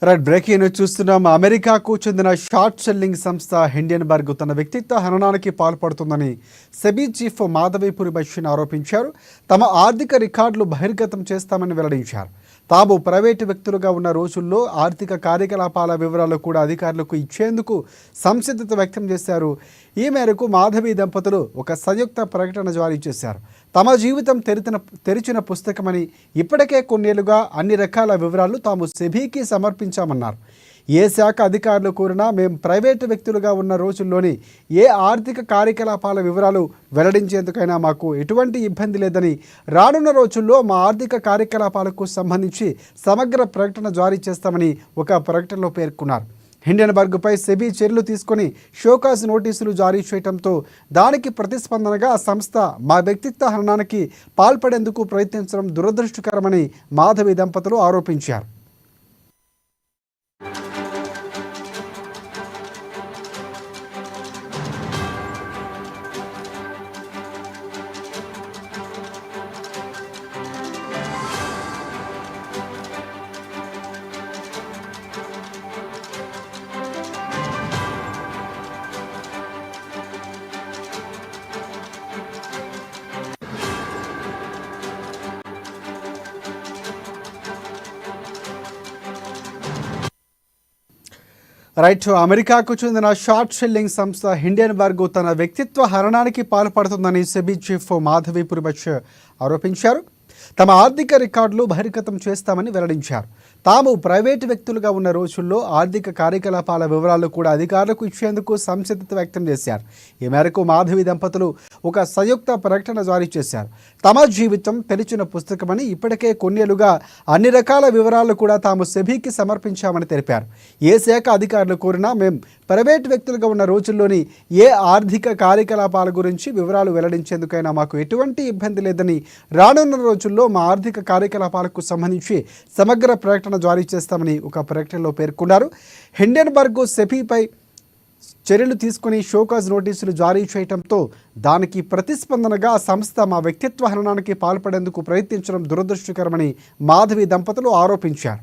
Right breaking news చూస్తున్నాం. అమెరికాకు చెందిన షార్ట్ సెల్లింగ్ సంస్థ హిండెన్బర్గ్ తన వ్యక్తిత్వ హననానికి పాల్పడుతుందని సెబీ చీఫ్ మాధవీపురి బషీర్ ఆరోపించారు. తమ ఆర్థిక రికార్డులు బహిర్గతం చేస్తామని వెల్లడించారు. తాము ప్రైవేటు వ్యక్తులుగా ఉన్న రోజుల్లో ఆర్థిక కార్యకలాపాల వివరాలు కూడా అధికారులకు ఇచ్చేందుకు సంసిద్ధత వ్యక్తం చేశారు. ఈ మేరకు మాధవి దంపతులు ఒక సంయుక్త ప్రకటన జారీ చేశారు. తమ జీవితం తెరిచిన పుస్తకమని, ఇప్పటికే కొన్నేళ్లుగా అన్ని రకాల వివరాలు తాము సెబీకి సమర్పించామన్నారు. ఏ శాఖ అధికారులు కోరినా మేము ప్రైవేటు వ్యక్తులుగా ఉన్న రోజుల్లోని ఏ ఆర్థిక కార్యకలాపాల వివరాలు వెల్లడించేందుకైనా మాకు ఎటువంటి ఇబ్బంది లేదని, రానున్న రోజుల్లో మా ఆర్థిక కార్యకలాపాలకు సంబంధించి సమగ్ర ప్రకటన జారీ చేస్తామని ఒక ప్రకటనలో పేర్కొన్నారు. హిండెన్బర్గ్పై సెబీ చర్యలు తీసుకొని షోకాజ్ నోటీసులు జారీ చేయడంతో దానికి ప్రతిస్పందనగా ఆ సంస్థ మా వ్యక్తిత్వ హననానికి పాల్పడేందుకు ప్రయత్నించడం దురదృష్టకరమని మాధవి దంపతులు ఆరోపించారు. రైట్, అమెరికాకు చెందిన షార్ట్ సెల్లింగ్ సంస్థ హిండెన్బర్గ్ తన వ్యక్తిత్వ హననానికి పాల్పడుతుందని సెబీ చీఫ్ మాధవీపురి బషీర్ ఆరోపించారు. తమ ఆర్థిక రికార్డులు బహిర్గతం చేస్తామని వెల్లడించారు. తాము ప్రైవేటు వ్యక్తులుగా ఉన్న రోజుల్లో ఆర్థిక కార్యకలాపాల వివరాలు కూడా అధికారులకు ఇచ్చేందుకు సంసిద్ధత వ్యక్తం చేశారు. ఈ మేరకు మాధవి దంపతులు ఒక సంయుక్త ప్రకటన జారీ చేశారు. తమ జీవితం తెరిచిన పుస్తకమని, ఇప్పటికే కొన్నేళ్లుగా అన్ని రకాల వివరాలు కూడా తాము సెబీకి సమర్పించామని తెలిపారు. ఏ శాఖ అధికారులు కోరినా మేము ప్రైవేటు వ్యక్తులుగా ఉన్న రోజుల్లోని ఏ ఆర్థిక కార్యకలాపాల గురించి వివరాలు వెల్లడించేందుకైనా మాకు ఎటువంటి ఇబ్బంది లేదని, రానున్న రోజుల్లో మా ఆర్థిక కార్యకలాపాలకు సంబంధించి సమగ్ర ప్రకటన జారీ చేస్తామని ఒక ప్రకటనలో పేర్కొన్నారు. హిండెన్బర్గ్ సెబీపై చర్యలు తీసుకుని షోకాజ్ నోటీసులు జారీ చేయడంతో దానికి ప్రతిస్పందనగా సంస్థ మా వ్యక్తిత్వ హననానికి పాల్పడేందుకు ప్రయత్నించడం దురదృష్టకరమని మాధవి దంపతులు ఆరోపించారు.